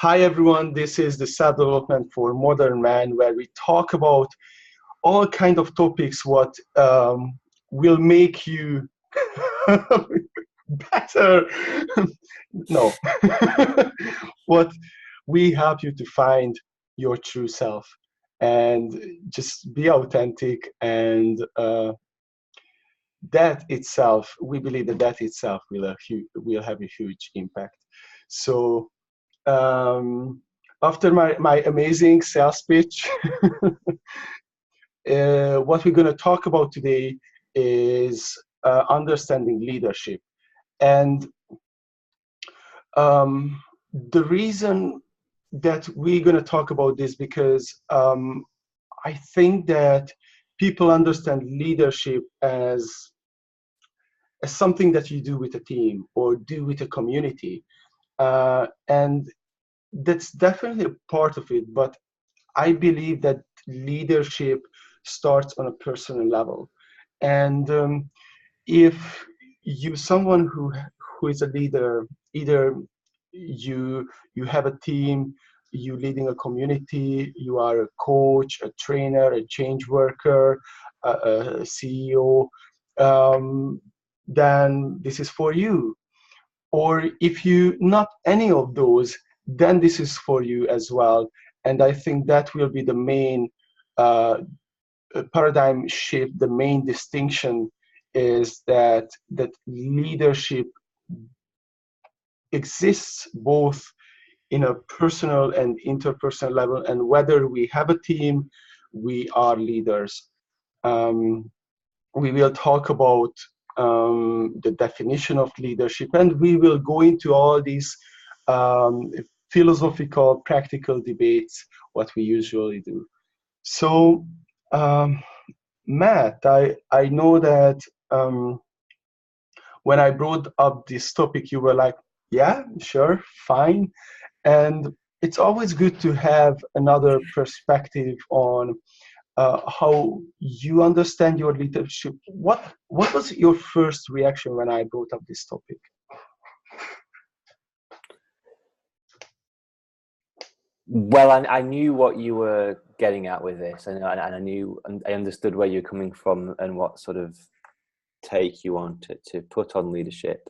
Hi everyone, this is the self-development for modern man, where we talk about all kind of topics what will make you better. No, what we help you to find your true self and just be authentic, and that itself, we believe that that itself will have a huge impact. So after my amazing sales pitch, what we're going to talk about today is understanding leadership. And the reason that we're going to talk about this, because I think that people understand leadership as something that you do with a team or do with a community. And that's definitely a part of it, but I believe that leadership starts on a personal level. And if you someone who is a leader, either you have a team, you leading a community, you are a coach, a trainer, a change worker, a CEO, then this is for you. Or if you not any of those, then this is for you as well. And I think that will be the main paradigm shift. The main distinction is that leadership exists both in a personal and interpersonal level, and whether we have a team, we are leaders. We will talk about the definition of leadership, and we will go into all these philosophical, practical debates, what we usually do. So, Matt, I know that when I brought up this topic, you were like, yeah, sure, fine. And it's always good to have another perspective on how you understand your leadership. What was your first reaction when I brought up this topic? Well, I knew what you were getting at with this, and I knew, and I understood where you're coming from and what sort of take you want to put on leadership.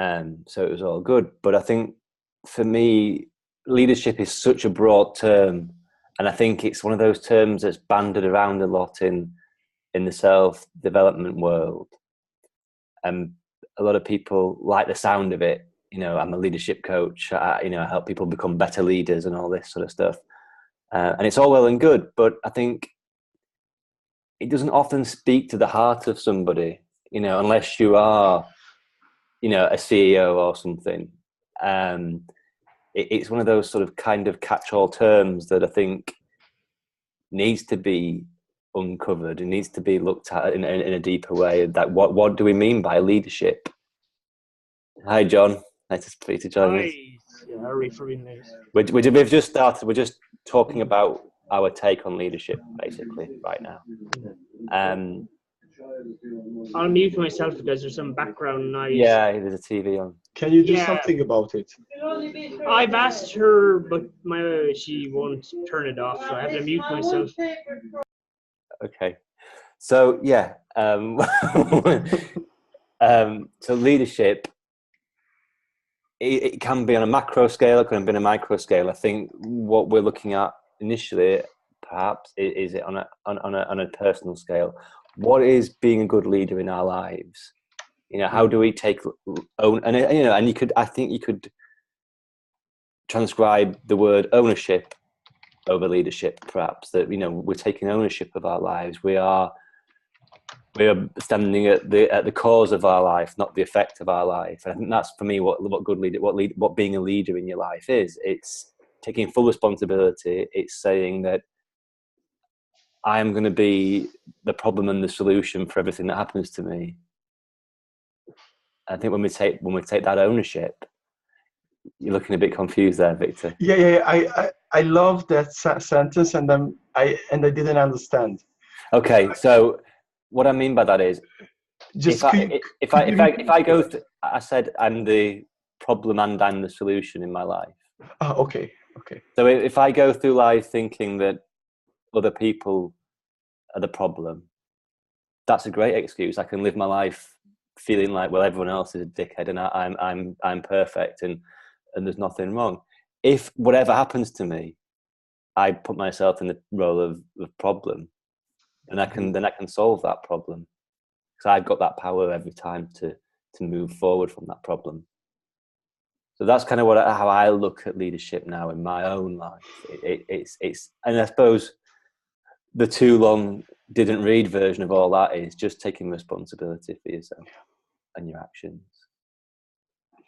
So it was all good. But I think for me, leadership is such a broad term, and I think it's one of those terms that's banded around a lot in the self-development world. And a lot of people like the sound of it. You know, I'm a leadership coach. I help people become better leaders and all this sort of stuff. And it's all well and good, but I think it doesn't often speak to the heart of somebody, unless you are, a CEO or something. It's one of those sort of kind of catch-all terms that I think needs to be uncovered and needs to be looked at in a deeper way. That what do we mean by leadership? Hi, John. Nice to join us. We've just started. We're just talking about our take on leadership, basically, right now. I'll mute myself because there's some background noise. Yeah, there's a TV on. Can you do something about it? I've asked her, but she won't turn it off, so I have to mute myself. Okay. So, yeah. So leadership, it can be on a macro scale, it can be on a micro scale. I think what we're looking at initially, perhaps, is it on a personal scale. What is being a good leader in our lives? How do we take own? And and I think you could transcribe the word ownership over leadership, perhaps. That we're taking ownership of our lives. We are standing at the cause of our life, not the effect of our life. And I think that's, for me, what good leader, what being a leader in your life is. It's taking full responsibility. It's saying that I am going to be the problem and the solution for everything that happens to me. I think when we take that ownership, you're looking a bit confused there, Victor. Yeah. I love that sentence, and I didn't understand. Okay, so what I mean by that is, if I go, I said I'm the problem and I'm the solution in my life. Okay. Okay. So if I go through life thinking that other people are the problem, that's a great excuse. I can live my life feeling like, well, everyone else is a dickhead and I'm perfect and there's nothing wrong. If whatever happens to me, I put myself in the role of problem, and then I can solve that problem, because I've got that power every time to move forward from that problem. So that's kind of how I look at leadership now in my own life. It's and I suppose the too long didn't read version of all that is just taking responsibility for yourself and your actions.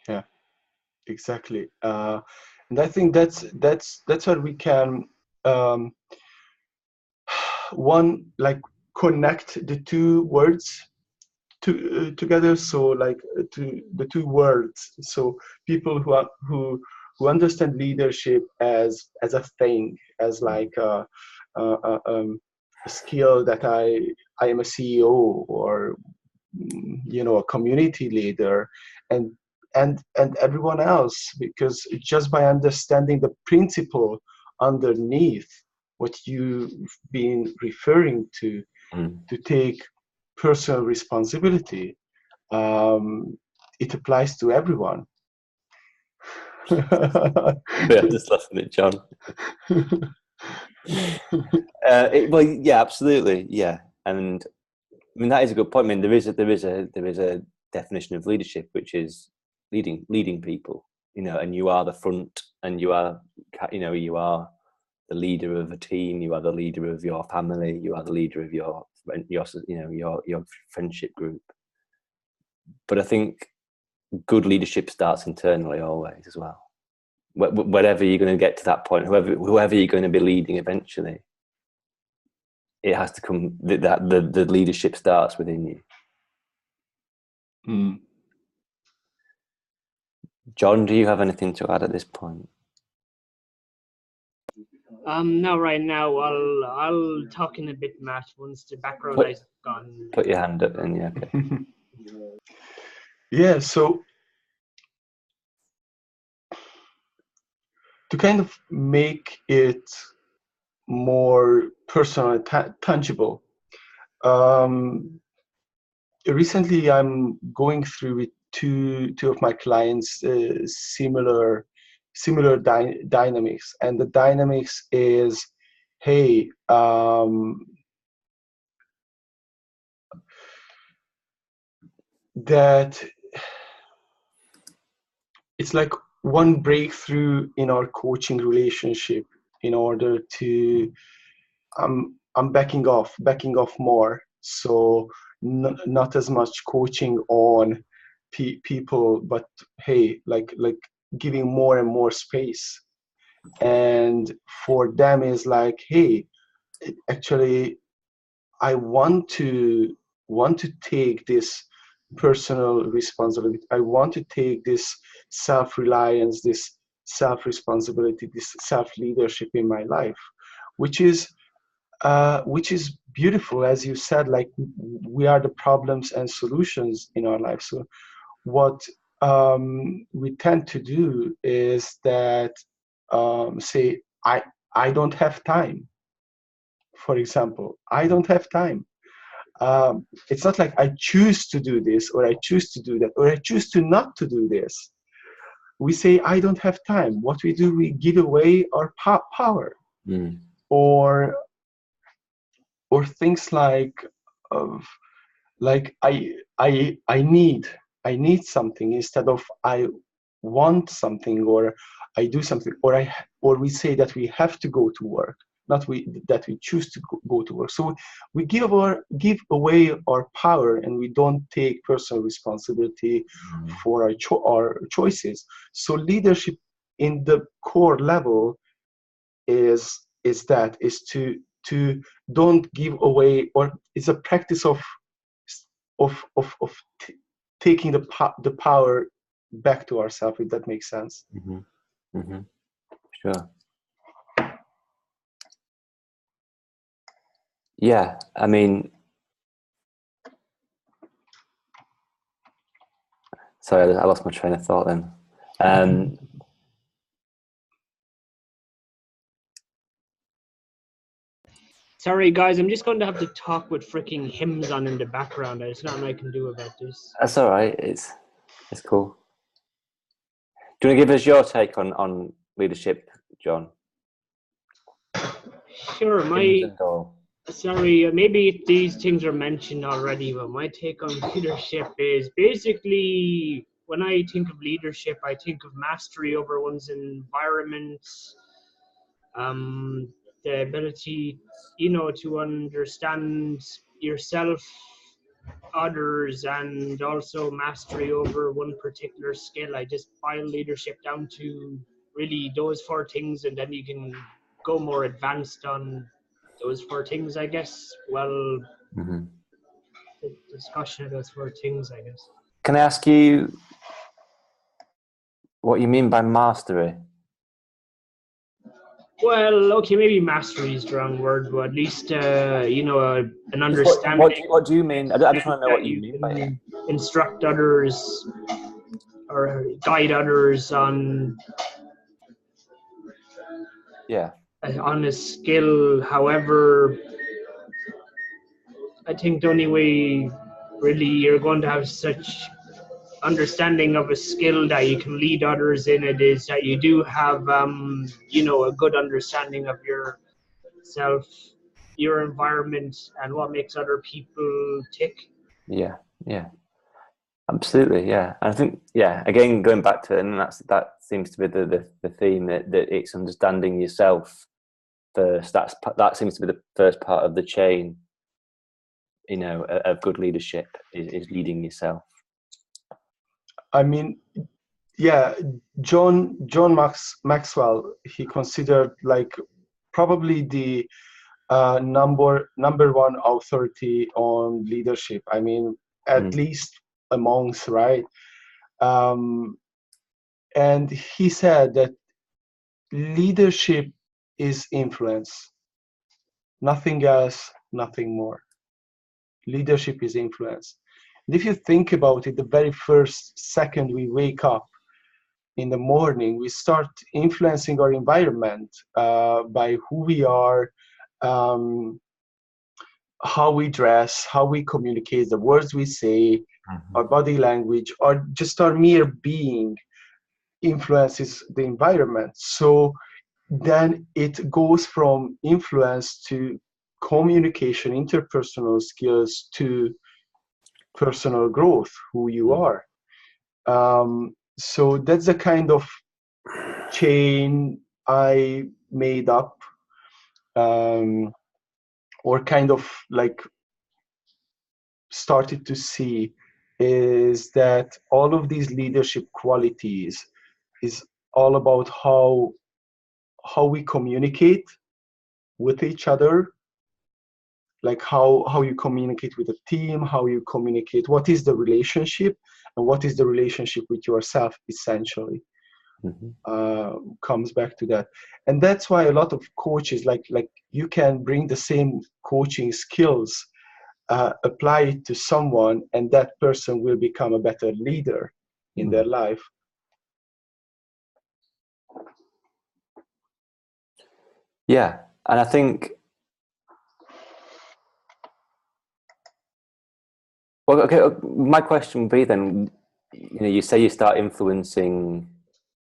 Yeah, exactly. And I think that's where we can um, one, like, connect the two words together. So like to the two words. So people who understand leadership as a thing, as like a skill that I am a CEO, or a community leader, and and everyone else, because just by understanding the principle underneath what you've been referring to take personal responsibility, it applies to everyone. Yeah, just listening to John. Well, yeah, absolutely, yeah, and I mean that is a good point. I mean, there is a definition of leadership, which is leading people, and you are the front, and you are the leader of a team, you are the leader of your family, you are the leader of your friendship group. But I think good leadership starts internally always as well. Wherever you're going to get to that point, whoever you're going to be leading eventually, it has to come that the leadership starts within you. John, do you have anything to add at this point? No, right now I'll talk in a bit, Matt, once the background noise is gone. Put your hand up then, yeah. Okay. Yeah, so to kind of make it more personal and tangible, recently I'm going through with two of my clients similar dynamics, and the dynamics is, hey, that it's like one breakthrough in our coaching relationship, in order to I'm backing off more, so not as much coaching on people, but hey, like giving more and more space. And for them is like, hey, actually I want to take this personal responsibility. I want to take this self-reliance, this self-responsibility, this self-leadership in my life, which is beautiful. As you said, like, we are the problems and solutions in our life. So what we tend to do is that, say, I don't have time. For example, I don't have time. It's not like I choose to do this, or I choose to do that, or I choose to not to do this. We say, I don't have time. What we do, we give away our power. or things like, of like, I need something, instead of I want something, or I do something, or we say that we have to go to work, not that we choose to go to work. So we give away our power, and we don't take personal responsibility for our choices. So leadership in the core level is to don't give away, or it's a practice of taking the power back to ourselves, if that makes sense. Sure. Yeah, I mean, sorry, I lost my train of thought then. Sorry, guys, I'm just going to have to talk with freaking hymns on in the background. There's nothing I can do about this. That's all right. It's cool. Do you want to give us your take on leadership, John? Sure, sorry, maybe these things are mentioned already, but my take on leadership is basically when I think of leadership, I think of mastery over one's environment, the ability, to understand yourself, others, and also mastery over one particular skill. I just boil leadership down to really those four things, and then you can go more advanced on those four things, I guess. Well, the discussion of those four things, I guess. Can I ask you what you mean by mastery? Well, okay, maybe mastery is the wrong word, but at least, an understanding. What do you mean? I just want to know what you mean by it. Instruct others or guide others on a skill. However, I think the only way really you're going to have such understanding of a skill that you can lead others in it is that you do have a good understanding of yourself, your environment, and what makes other people tick. Yeah absolutely. And I think again, going back to it, and that seems to be the theme, that it's understanding yourself first. That seems to be the first part of the chain, of good leadership is leading yourself. I mean, John Maxwell, he considered like probably the number one authority on leadership. I mean, at least amongst, right? And he said that leadership is influence, nothing else, nothing more. Leadership is influence. And if you think about it, the very first second we wake up in the morning, we start influencing our environment by who we are, how we dress, how we communicate, the words we say, our body language, or just our mere being influences the environment. So then it goes from influence to communication, interpersonal skills, to personal growth, who you are. So that's the kind of chain I made up, or kind of like started to see, is that all of these leadership qualities is all about how we communicate with each other, like how you communicate with a team, how you communicate, what is the relationship, and what is the relationship with yourself, essentially. Comes back to that. And that's why a lot of coaches, like you can bring the same coaching skills, apply it to someone, and that person will become a better leader in their life. Yeah, and I think, well, okay, my question would be then, you say you start influencing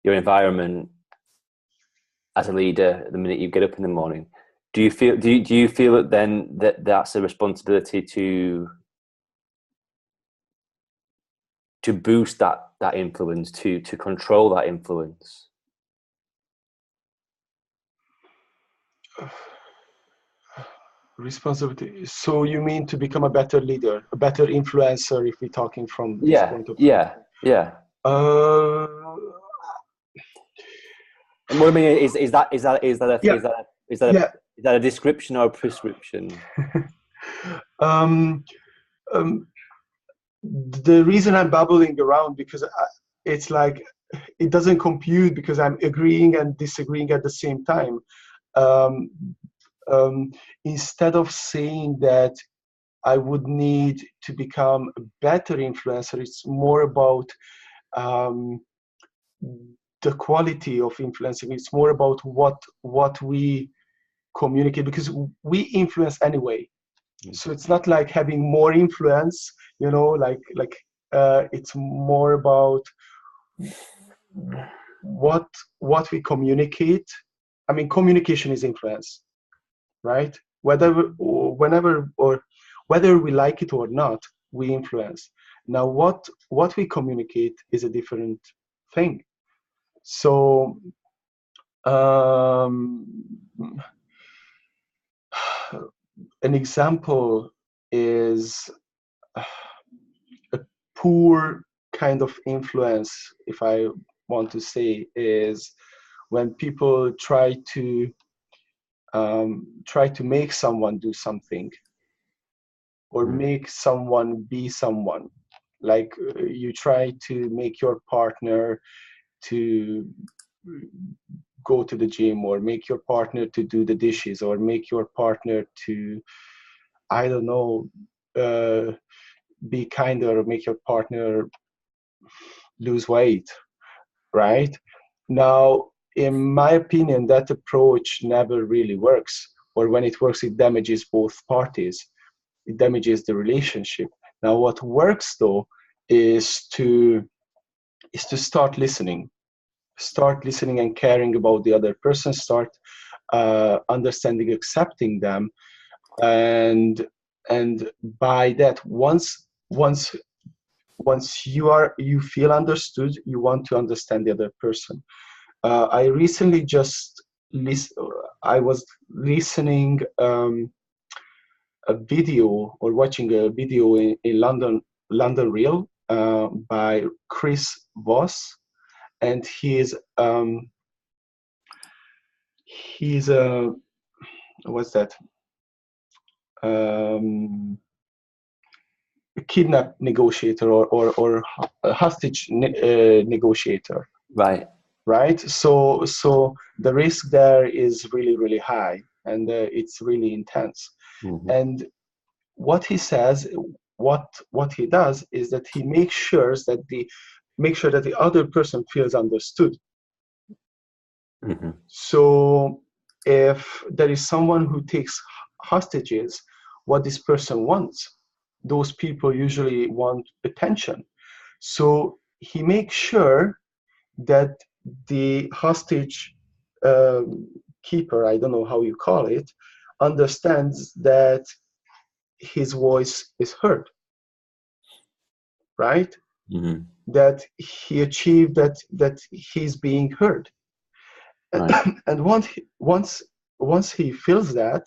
your environment as a leader the minute you get up in the morning. Do you feel that then that's a responsibility to boost that influence, to control that influence? Responsibility. So you mean to become a better leader, a better influencer, if we're talking from this point of view? Yeah. What I mean is that a description or a prescription? The reason I'm babbling around, because it's like it doesn't compute, because I'm agreeing and disagreeing at the same time. Instead of saying that I would need to become a better influencer, it's more about the quality of influencing. It's more about what we communicate, because we influence anyway. So it's not like having more influence, you know, like it's more about what we communicate. I mean, communication is influence, right? Whether we like it or not, we influence. Now, what we communicate is a different thing. So an example is a poor kind of influence, if I want to say, is when people try to make someone do something, or make someone be someone. Like you try to make your partner to go to the gym, or make your partner to do the dishes, or make your partner to, I don't know, be kinder, or make your partner lose weight, right? Now, in my opinion, that approach never really works, or when it works, it damages both parties. It damages the relationship. Now, what works though is to start listening and caring about the other person, start understanding, accepting them, and by that, once you feel understood, you want to understand the other person. I recently I was listening a video, or watching a video in London Real by Chris Voss, and he's what's that? A kidnap negotiator, or a hostage negotiator. Right. So the risk there is really, really high, and it's really intense. And what he says, what he does is that he makes sure that the other person feels understood. So if there is someone who takes hostages, what this person wants, those people usually want attention. So he makes sure that the hostage keeper, I don't know how you call it, understands that his voice is heard, right? That he achieved that he's being heard. Right. And once he feels that,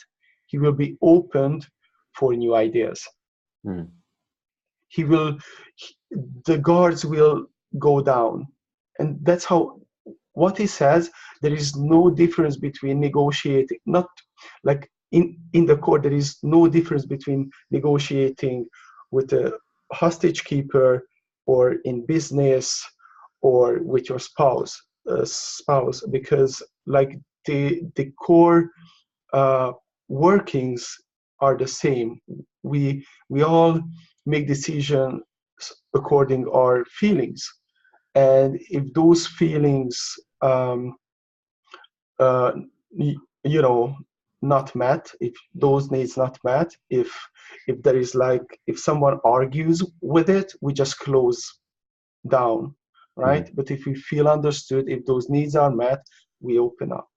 he will be opened for new ideas. The guards will go down. And that's how, what he says, there is no difference between negotiating, not like in the court, there is no difference between negotiating with a hostage keeper, or in business, or with your spouse, because like the core workings are the same. We all make decisions according our feelings, and if those feelings not met, if those needs not met, if there is if someone argues with it, we just close down, right? But if we feel understood, if those needs are met, we open up.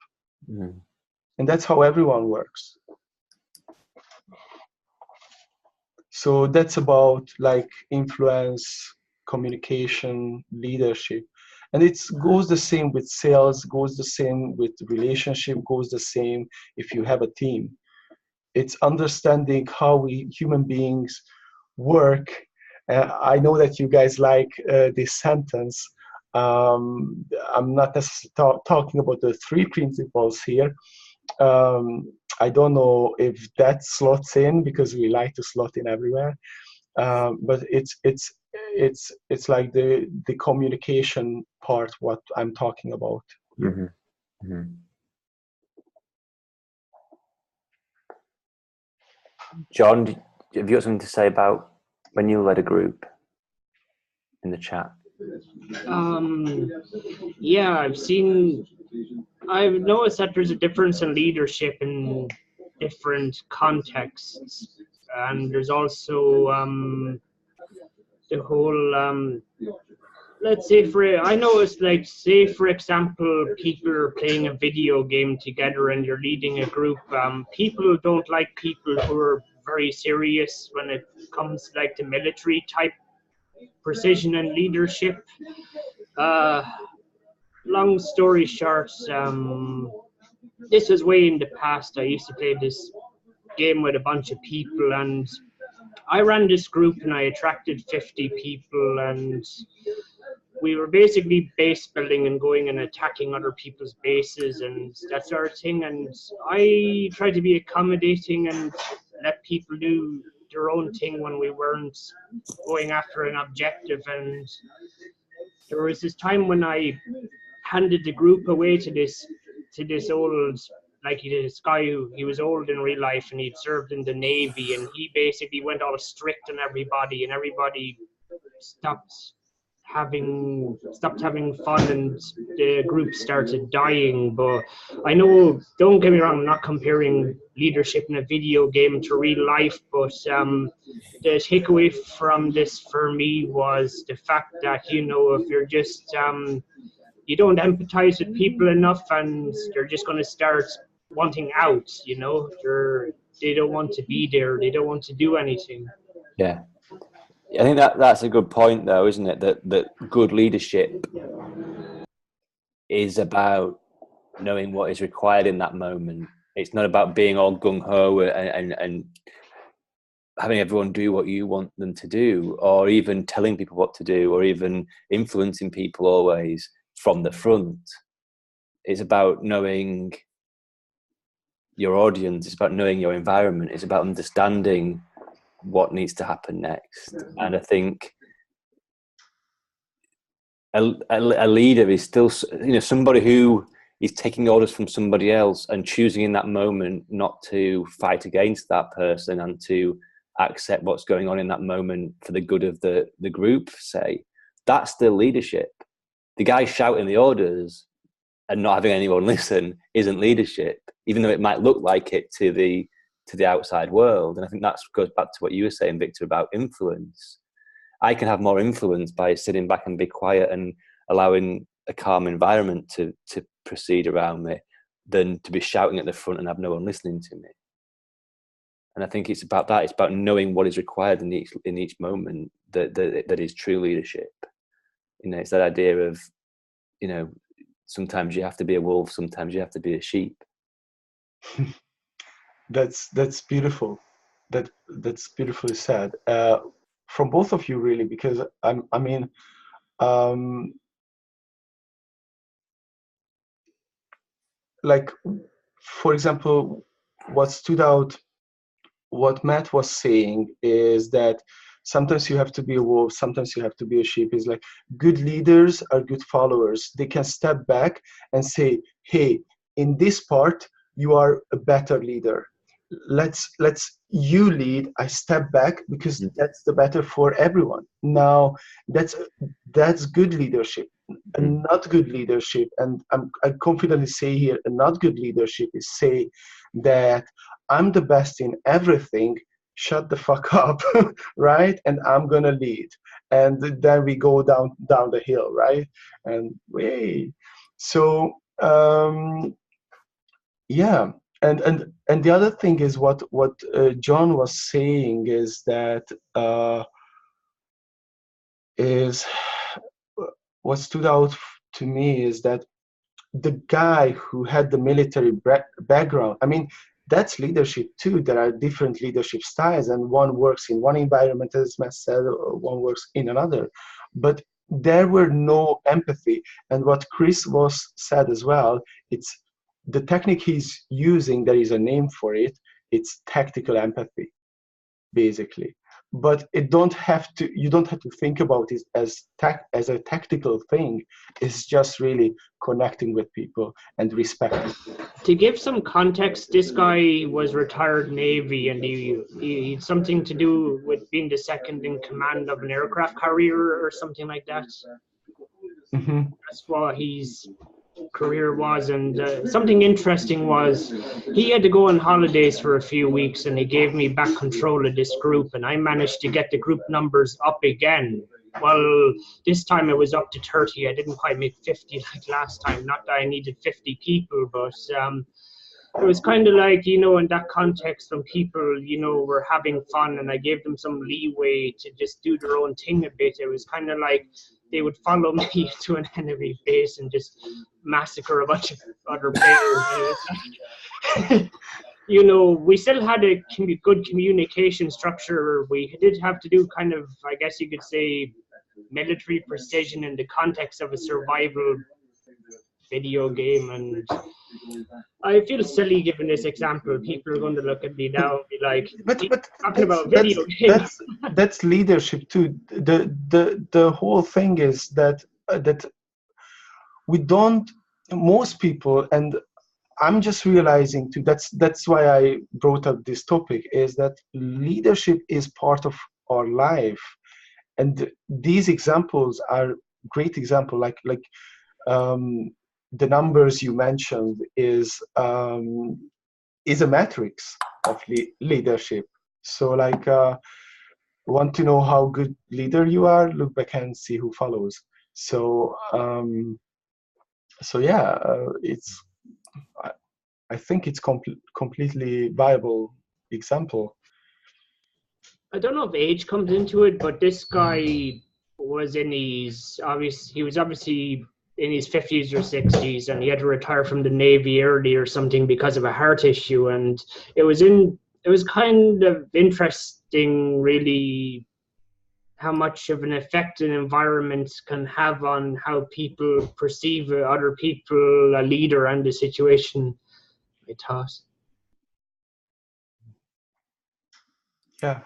And that's how everyone works. So that's about influence, communication, leadership. And it goes the same with sales, goes the same with relationship, goes the same if you have a team. It's understanding how we human beings work. I know that you guys like this sentence. I'm not necessarily talking about the 3 principles here. I don't know if that slots in, because we like to slot in everywhere. But it's like the communication part, what I'm talking about. John, have you got something to say about when you led a group in the chat? Yeah, I've seen I've noticed that there's a difference in leadership in different contexts, and there's also the whole let's say I noticed, like, say for example, people are playing a video game together and you're leading a group. People don't like people who are very serious when it comes to, like, the military type precision and leadership. Long story short, this was way in the past. I used to play this game with a bunch of people, and I ran this group and I attracted 50 people, and we were basically base building and going and attacking other people's bases and that sort of thing. And I tried to be accommodating and let people do their own thing when we weren't going after an objective. And there was this time when I handed the group away to this old, like, this guy who, he was old in real life and he'd served in the Navy, and he basically went all strict on everybody, and everybody stopped having fun, and the group started dying. But I know, don't get me wrong, I'm not comparing leadership in a video game to real life, but the takeaway from this for me was the fact that, you know, if you're just you don't empathize with people enough, and they're just going to start wanting out, you know, they don't want to be there, they don't want to do anything. Yeah. I think that's a good point, though, isn't it? That good leadership is about knowing what is required in that moment. It's not about being all gung-ho and having everyone do what you want them to do, or even telling people what to do, or even influencing people always from the front. It's about knowing your audience. It's about knowing your environment. It's about understanding what needs to happen next. And I think a leader is still, you know, somebody who is taking orders from somebody else and choosing in that moment not to fight against that person and to accept what's going on in that moment for the good of the group, say. That's still leadership. The guy shouting the orders and not having anyone listen isn't leadership, even though it might look like it to the outside world. And I think that goes back to what you were saying, Victor, about influence. I can have more influence by sitting back and be quiet and allowing a calm environment to proceed around me than to be shouting at the front and have no one listening to me. And I think it's about that. It's about knowing what is required in each moment that is true leadership. You know, it's that idea of, you know, sometimes you have to be a wolf, sometimes you have to be a sheep. That's beautiful. That's beautifully said from both of you, really, because I mean, like, for example, what stood out, what Matt was saying is that sometimes you have to be a wolf, sometimes you have to be a sheep. Is like, good leaders are good followers. They can step back and say, hey, in this part you are a better leader. Let's you lead, I step back, because that's the better for everyone. Now that's good leadership. And not good leadership, and I confidently say here, not good leadership is say that I'm the best in everything, shut the fuck up, right? And I'm gonna lead, and then we go down the hill, right? And so yeah. And the other thing is what John was saying is that is what stood out to me is that the guy who had the military background, I mean, that's leadership too. There are different leadership styles, and one works in one environment, as Matt said, one works in another. But there were no empathy. And what Chris said as well, it's the technique he's using, there is a name for it, it's tactical empathy, basically. But you don't have to think about it as a tactical thing. It's just really connecting with people and respecting. To give some context, this guy was retired Navy, and he had something to do with being the second in command of an aircraft carrier or something like that. Mm-hmm. That's what he's career was. And something interesting was he had to go on holidays for a few weeks, and he gave me back control of this group, and I managed to get the group numbers up again. Well, this time it was up to 30. I didn't quite make 50 like last time. Not that I needed 50 people, but it was kind of like, you know, in that context, when people, you know, were having fun and I gave them some leeway to just do their own thing a bit, it was kind of like they would follow me to an enemy base and just massacre a bunch of other players. And it was like, you know, we still had a good communication structure. We did have to do kind of, I guess you could say, military precision in the context of a survival video game. And I feel silly giving this example. People are going to look at me now and be like, but talking about video games. that's leadership too. The whole thing is that that we don't, most people, and I'm just realizing too, that's why I brought up this topic, is that leadership is part of our life. And these examples are great example, like the numbers you mentioned is a matrix of leadership. So like, want to know how good leader you are, look back and see who follows. So so yeah, it's, I think it's completely viable example. I don't know if age comes into it, but this guy was he was obviously in his 50s or 60s, and he had to retire from the Navy early or something because of a heart issue. And it was kind of interesting, really, how much of an effect an environment can have on how people perceive other people, a leader, and the situation, I thought. Yeah,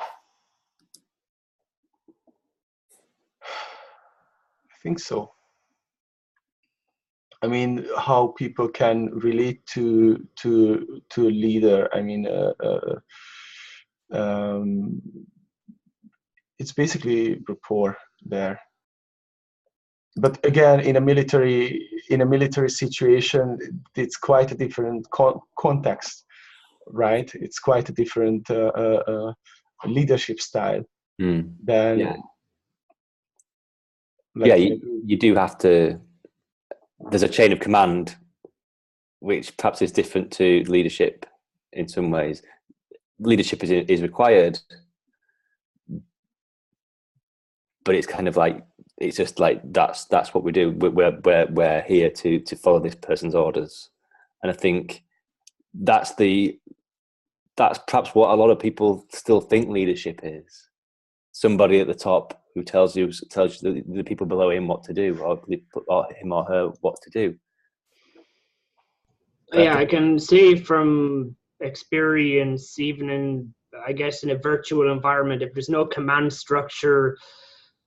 I think so. I mean, how people can relate to a leader. I mean, it's basically rapport there. But again, in a military situation, it's quite a different context, right? It's quite a different leadership style than. Yeah. Like, Yeah, you do have to. There's a chain of command, which perhaps is different to leadership in some ways. Leadership is required, but it's kind of like, it's just like that's what we do. We're here to follow this person's orders, and I think that's perhaps what a lot of people still think leadership is. Somebody at the top who tells the people below him what to do, or him or her what to do. Yeah, I can say from experience, even in, I guess, in a virtual environment, if there's no command structure,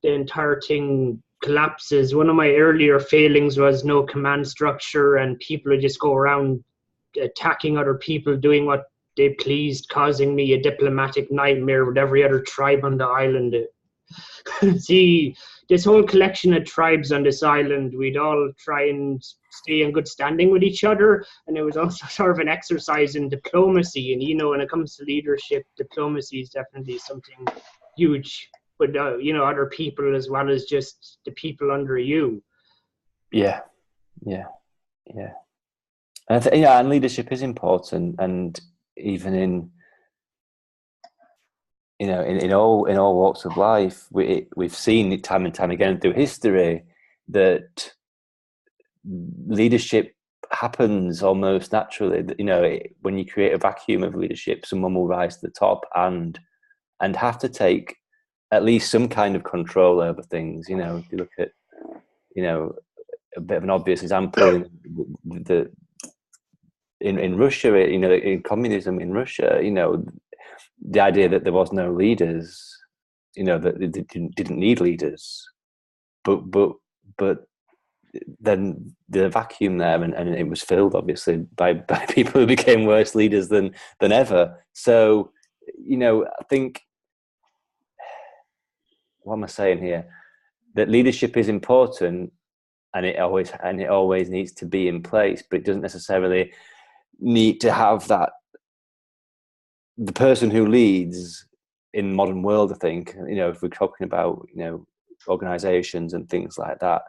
the entire thing collapses. One of my earlier failings was no command structure, and people would just go around attacking other people, doing what they pleased, causing me a diplomatic nightmare with every other tribe on the island. See, this whole collection of tribes on this island, we'd all try and stay in good standing with each other, and it was also sort of an exercise in diplomacy. And, you know, when it comes to leadership, diplomacy is definitely something huge with, you know, other people as well as just the people under you. Yeah. And leadership is important, and even in, you know, in all walks of life, we've seen it time and time again through history that leadership happens almost naturally. You know, when you create a vacuum of leadership, someone will rise to the top and have to take at least some kind of control over things. You know, if you look at, you know, a bit of an obvious example, in Russia, you know, in communism in Russia, you know, the idea that there was no leaders, you know, that they didn't need leaders, but then the vacuum there, and it was filled obviously by people who became worse leaders than ever. So, you know, I think, what am I saying here? That leadership is important, and it always needs to be in place, but it doesn't necessarily need to have that. The person who leads in modern world, I think, if we're talking about, organizations and things like that,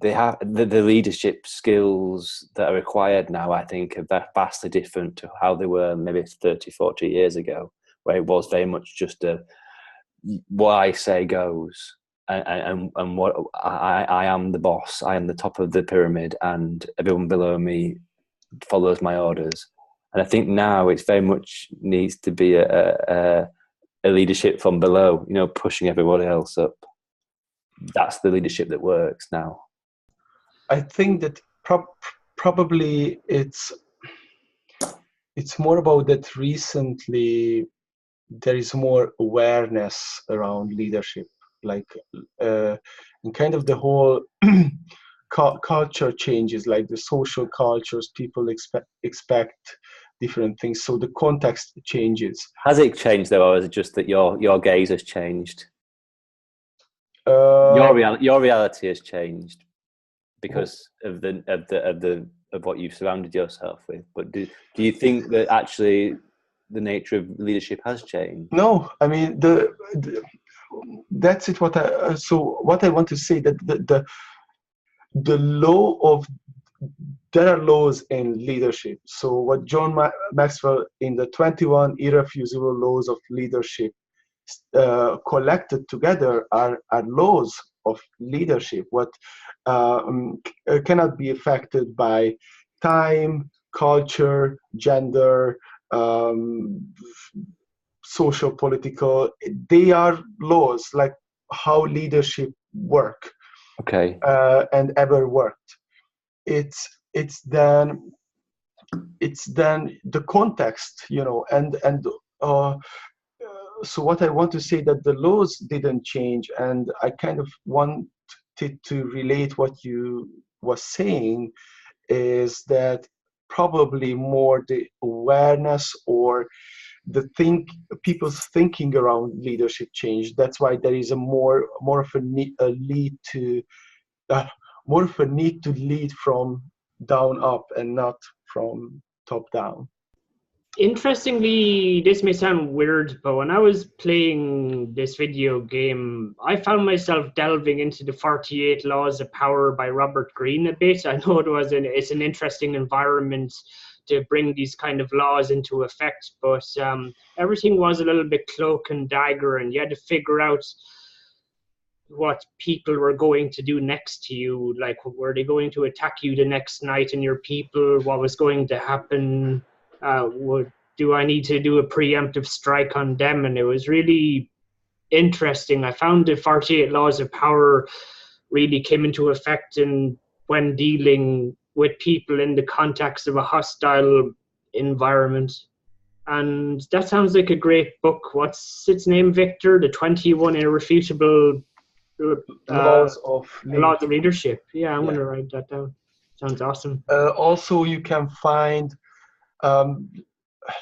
they have the leadership skills that are required now, I think, are vastly different to how they were maybe 30, 40 years ago, where it was very much just what I say goes, and what I am the boss, I am the top of the pyramid, and everyone below me follows my orders. And I think now it's very much needs to be a leadership from below, pushing everybody else up. That's the leadership that works now. I think that probably it's more about that recently there is more awareness around leadership, like and kind of the whole culture changes, like the social cultures, people expect different things, so the context changes. Has it changed though, or is it just that your gaze has changed? Your reality has changed because of what you've surrounded yourself with. But do you think that actually the nature of leadership has changed? No, I mean that's it. What I want to say, that the law of, there are laws in leadership. So what John Maxwell in the 21 irrefutable laws of leadership collected together are laws of leadership, what cannot be affected by time, culture, gender, social, political. They are laws, like how leadership work. Okay. And ever worked. It's then the context, and so what I want to say, that the laws didn't change, and I kind of wanted to relate what you was saying, is that probably more the awareness or people's thinking around leadership change. That's why there is a more of a need to lead from down up and not from top down. Interestingly, this may sound weird, but when I was playing this video game, I found myself delving into the 48 Laws of Power by Robert Greene a bit. I know it's an interesting environment to bring these kind of laws into effect, but everything was a little bit cloak and dagger, and you had to figure out what people were going to do next to you. Like, were they going to attack you the next night and your people? What was going to happen? Do I need to do a preemptive strike on them? And it was really interesting. I found the 48 Laws of Power really came into effect when dealing with people in the context of a hostile environment. And that sounds like a great book. What's its name, Victor? The 21 Irrefutable Laws of Leadership. Yeah, I'm going to write that down. Sounds awesome. Also, you can find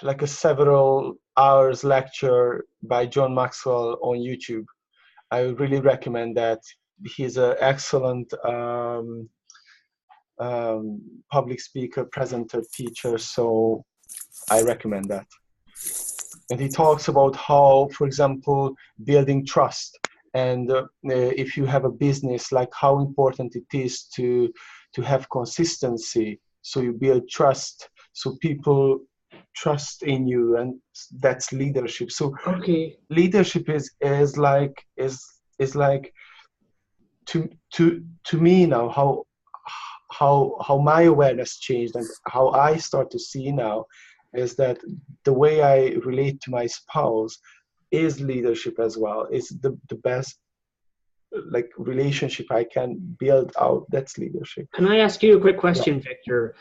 like a several hours lecture by John Maxwell on YouTube. I really recommend that. He's an excellent public speaker, presenter, teacher, so I recommend that. And he talks about how, for example, building trust, and if you have a business, like how important it is to have consistency, so you build trust, so people trust in you, and that's leadership. So leadership is like to me now, how my awareness changed, and how I start to see now, is that the way I relate to my spouse is leadership as well. It's the best like relationship I can build out. That's leadership. Can I ask you a quick question, Victor?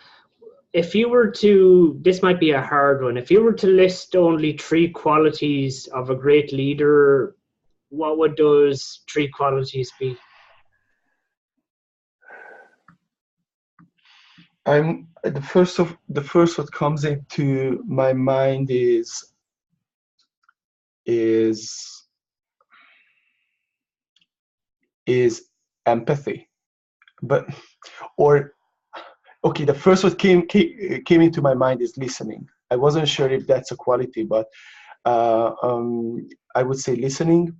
If you were to, this might be a hard one, if you were to list only 3 qualities of a great leader, what would those 3 qualities be? The first what comes into my mind is empathy. but or okay, the first what came into my mind is listening. I wasn't sure if that's a quality, but I would say listening.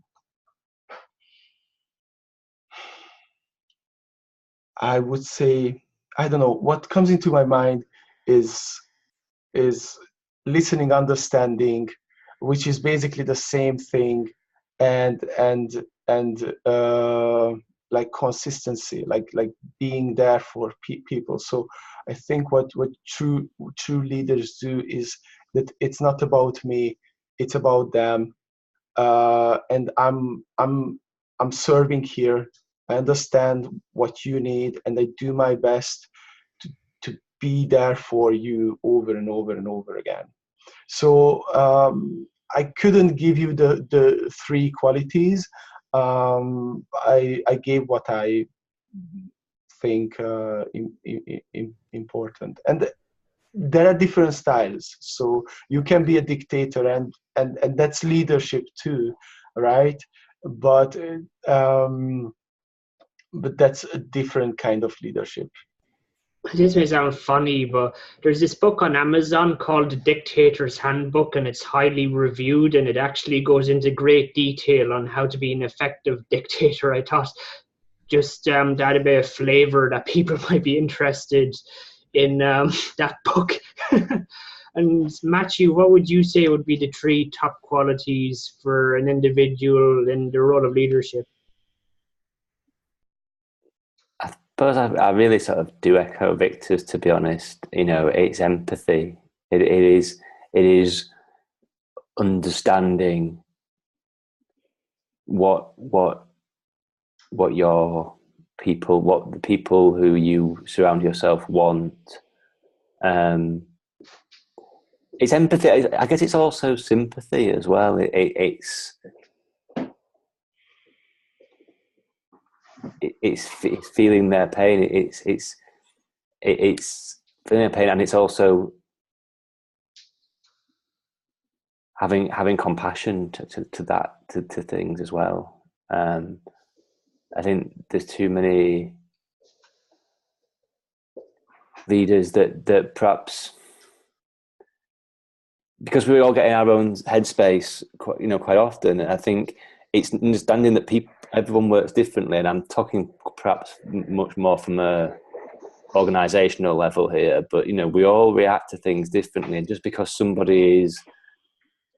I would say, I don't know, what comes into my mind is is listening, understanding, which is basically the same thing, and like consistency, like being there for people. So I think what true leaders do is that it's not about me, it's about them, and I'm serving here. I understand what you need, and I do my best to be there for you over and over and over again. So I couldn't give you the three qualities. I gave what I think important, and there are different styles. So you can be a dictator, and that's leadership too, right? But um, but that's a different kind of leadership. This may sound funny, but there's this book on Amazon called The Dictator's Handbook, and it's highly reviewed, and it actually goes into great detail on how to be an effective dictator. I thought just to add a bit of flavor that people might be interested in that book. And Matthew, what would you say would be the three top qualities for an individual in the role of leadership? I suppose I really sort of do echo Victor's, to be honest. You know, it's empathy. It is understanding what your people, what the people who you surround yourself want. It's empathy. I guess it's also sympathy as well. It's feeling their pain. It's feeling their pain, and it's also having compassion to things as well. I think there's too many leaders that perhaps, because we're all getting our own headspace quite often. I think it's understanding that everyone works differently, and I'm talking perhaps much more from a organizational level here, but we all react to things differently, and just because somebody is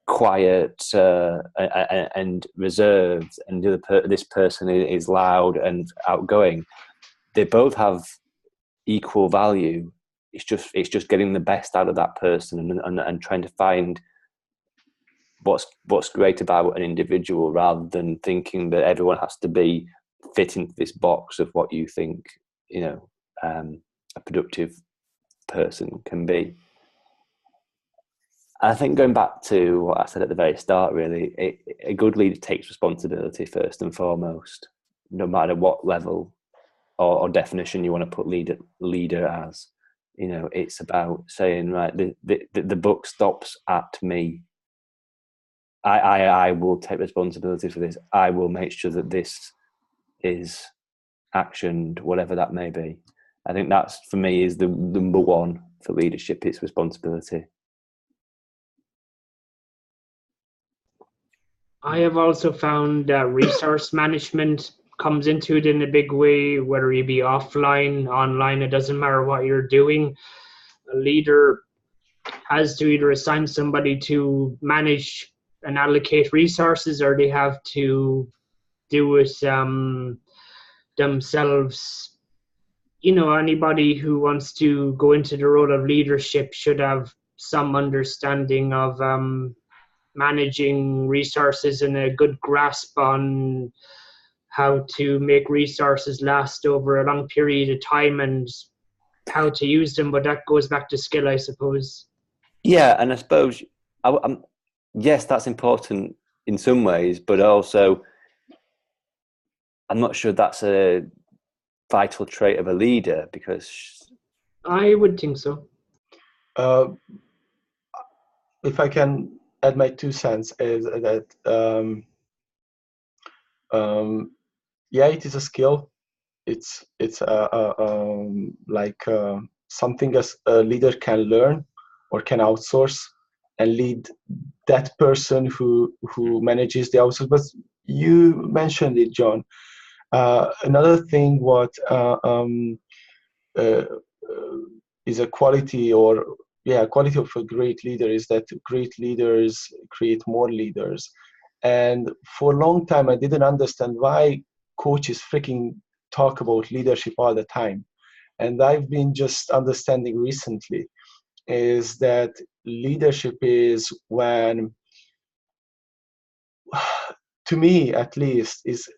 quiet and reserved, and this person is loud and outgoing, they both have equal value. It's just getting the best out of that person and trying to find what's great about an individual, rather than thinking that everyone has to be fit into this box of what you think a productive person can be. I think, going back to what I said at the very start, really, a good leader takes responsibility first and foremost, no matter what level or definition you want to put leader as. It's about saying, right, the buck stops at me. I will take responsibility for this. I will make sure that this is actioned, whatever that may be. I think that's, for me, is the number one for leadership. It's responsibility. I have also found that resource management comes into it in a big way, whether you be offline, online, it doesn't matter what you're doing. A leader has to either assign somebody to manage and allocate resources, or they have to do it themselves. Anybody who wants to go into the role of leadership should have some understanding of managing resources and a good grasp on how to make resources last over a long period of time and how to use them. But that goes back to skill, I suppose. Yeah, and I suppose, yes, that's important in some ways, but also I'm not sure that's a vital trait of a leader, because I would think so. If I can add my 2 cents, is that yeah, it is a skill, like something as a leader can learn or can outsource and lead that person who manages the outsource. But you mentioned it, John. Another thing what uh, is a quality, or quality of a great leader, is that great leaders create more leaders. And for a long time I didn't understand why coaches freaking talk about leadership all the time. And I've been just understanding recently is that leadership is when, to me at least, is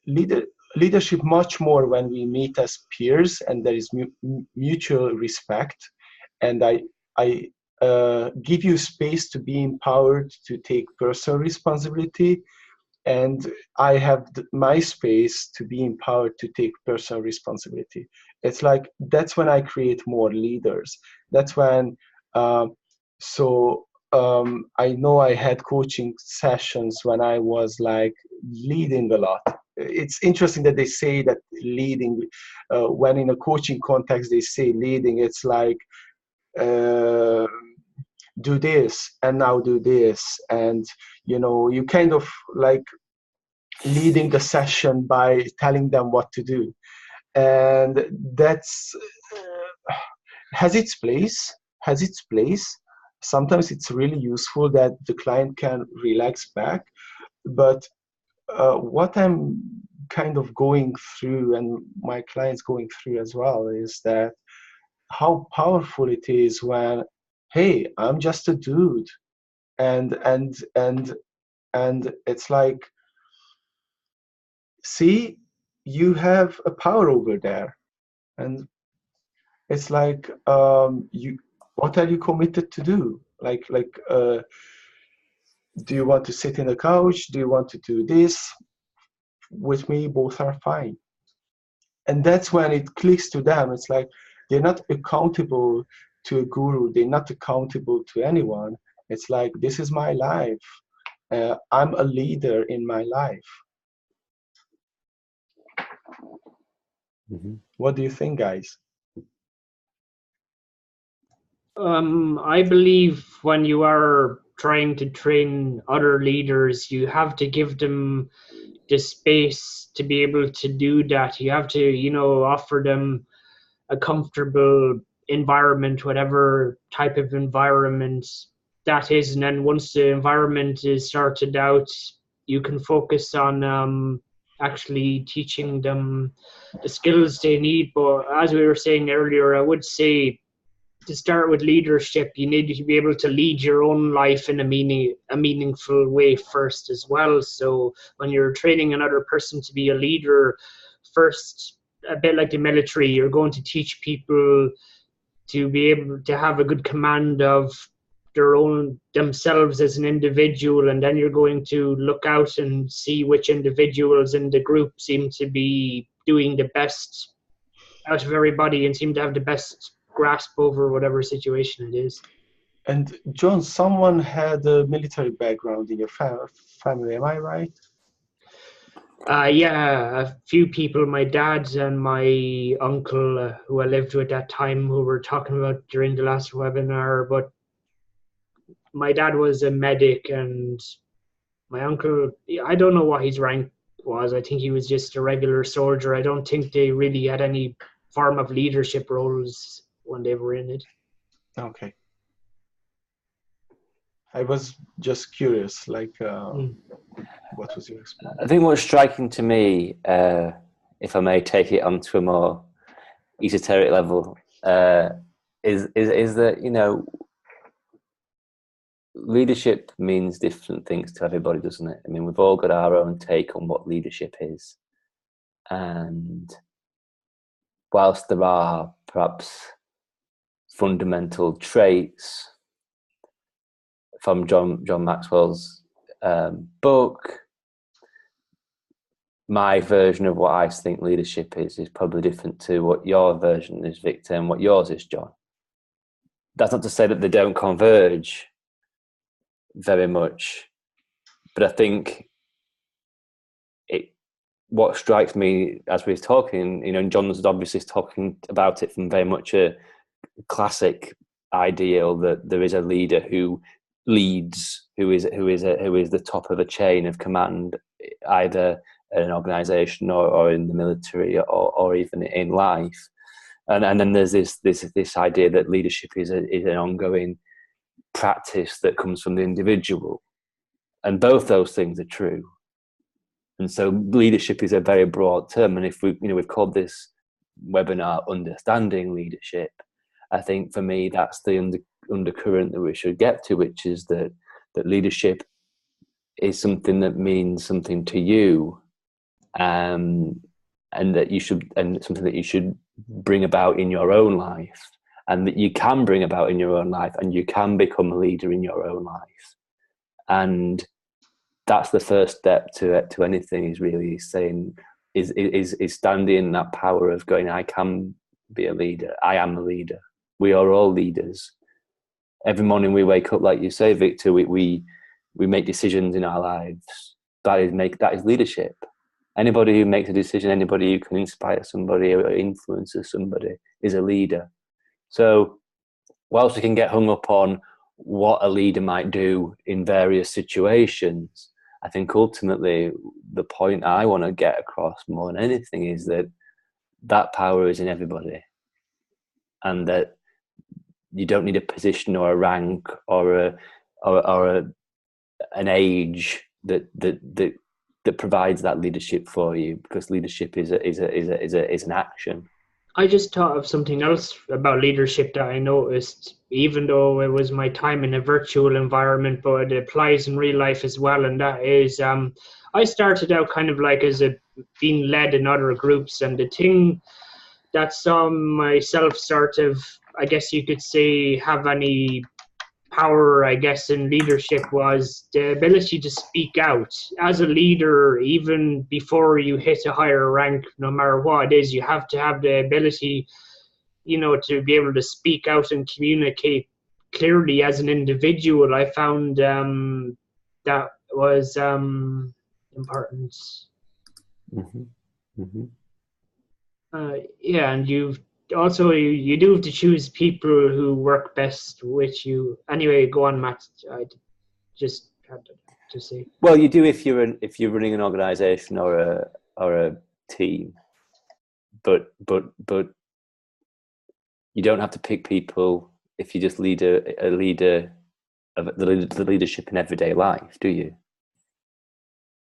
leadership much more when we meet as peers and there is mutual respect, and I give you space to be empowered to take personal responsibility, and I have my space to be empowered to take personal responsibility. It's like that's when I create more leaders. That's when I know I had coaching sessions when I was like leading a lot. It's interesting that they say that leading, when in a coaching context they say leading, it's like uh, do this and now do this, and you kind of like leading the session by telling them what to do, and that's has its place. Sometimes it's really useful that the client can relax back, but what I'm kind of going through, and my clients going through as well, is that how powerful it is when, hey, I'm just a dude, and it's like, see, you have a power over there, and it's like, what are you committed to do? Do you want to sit in the couch? Do you want to do this? With me, both are fine. And that's when it clicks to them. It's like they're not accountable to a guru. They're not accountable to anyone. It's like, this is my life. I'm a leader in my life. Mm-hmm. What do you think, guys? I believe when you are trying to train other leaders, you have to give them the space to be able to do that. You have to, offer them a comfortable environment, whatever type of environment that is. And then once the environment is started out, you can focus on actually teaching them the skills they need. But as we were saying earlier, I would say to start with leadership, you need to be able to lead your own life in a meaningful way first as well. So when you're training another person to be a leader, first, a bit like the military, you're going to teach people to be able to have a good command of themselves as an individual, and then you're going to look out and see which individuals in the group seem to be doing the best out of everybody and seem to have the best grasp over whatever situation it is. And John, someone had a military background in your family, am I right? Yeah, a few people, my dad and my uncle, who I lived with at that time, who were talking about during the last webinar. But my dad was a medic, and my uncle, I don't know what his rank was. I think he was just a regular soldier. I don't think they really had any form of leadership roles when they were in it. Okay. I was just curious, like, what was your experience? I think what's striking to me, if I may take it onto a more esoteric level, is that, leadership means different things to everybody, doesn't it? I mean, we've all got our own take on what leadership is. And whilst there are perhaps fundamental traits from John Maxwell's book, my version of what I think leadership is probably different to what your version is, Victor, and what yours is, John. That's not to say that they don't converge very much, but I think what strikes me as we're talking, and John's obviously talking about it from very much a classic ideal that there is a leader who leads, who is the top of a chain of command, either in an organization or in the military or even in life. And then there's this idea that leadership is an ongoing practice that comes from the individual, and both those things are true. And so leadership is a very broad term, and if we've called this webinar Understanding Leadership, I think for me that's the undercurrent that we should get to, which is that leadership is something that means something to you, and that you should, and something that you should bring about in your own life, and that you can bring about in your own life, and you can become a leader in your own life. And that's the first step to anything, is really saying, is standing in that power of going, I can be a leader. I am a leader. We are all leaders. Every morning we wake up, like you say, Victor, we make decisions in our lives. That is leadership. Anybody who makes a decision, anybody who can inspire somebody or influences somebody is a leader. So whilst we can get hung up on what a leader might do in various situations, I think ultimately the point I want to get across more than anything is that power is in everybody, and that you don't need a position or a rank or an age that provides that leadership for you, because leadership is an action. I just thought of something else about leadership that I noticed, even though it was my time in a virtual environment, but it applies in real life as well. And that is, I started out kind of like as being led in other groups, and the thing that saw myself sort of, I guess you could say, have any power, I guess, in leadership was the ability to speak out. As a leader, even before you hit a higher rank, no matter what it is, you have to have the ability, to be able to speak out and communicate clearly as an individual. I found that was important. Mm-hmm. Mm-hmm. Yeah, and you do have to choose people who work best with you. Anyway, go on, Matt. I just had to say. Well, you do if you're running an organisation or a team, but you don't have to pick people if you just lead a leader of the leadership in everyday life, do you?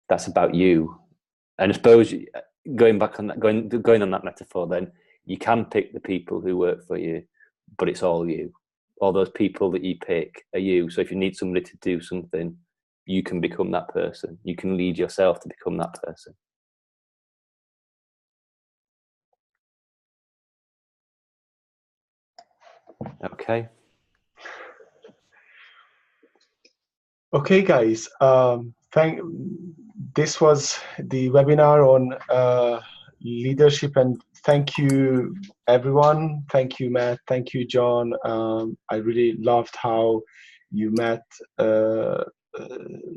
That's about you. And I suppose going on that metaphor, then you can pick the people who work for you, but it's all you. All those people that you pick are you. So if you need somebody to do something, you can become that person. You can lead yourself to become that person. Okay. Okay, guys. This was the webinar on leadership, and thank you, everyone. Thank you, Matt. Thank you, John. I really loved how you, Matt,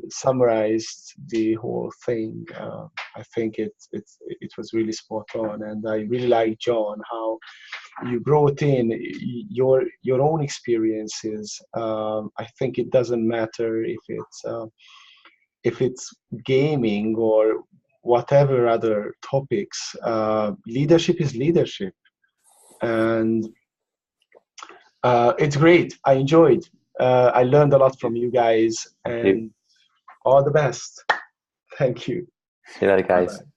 summarized the whole thing. I think it was really spot on, and I really like, John, how you brought in your own experiences. I think it doesn't matter if it's gaming or whatever other topics. Leadership is leadership, and it's great. I enjoyed. I learned a lot from you guys, and all the best. Thank you. See you later, guys. Bye-bye.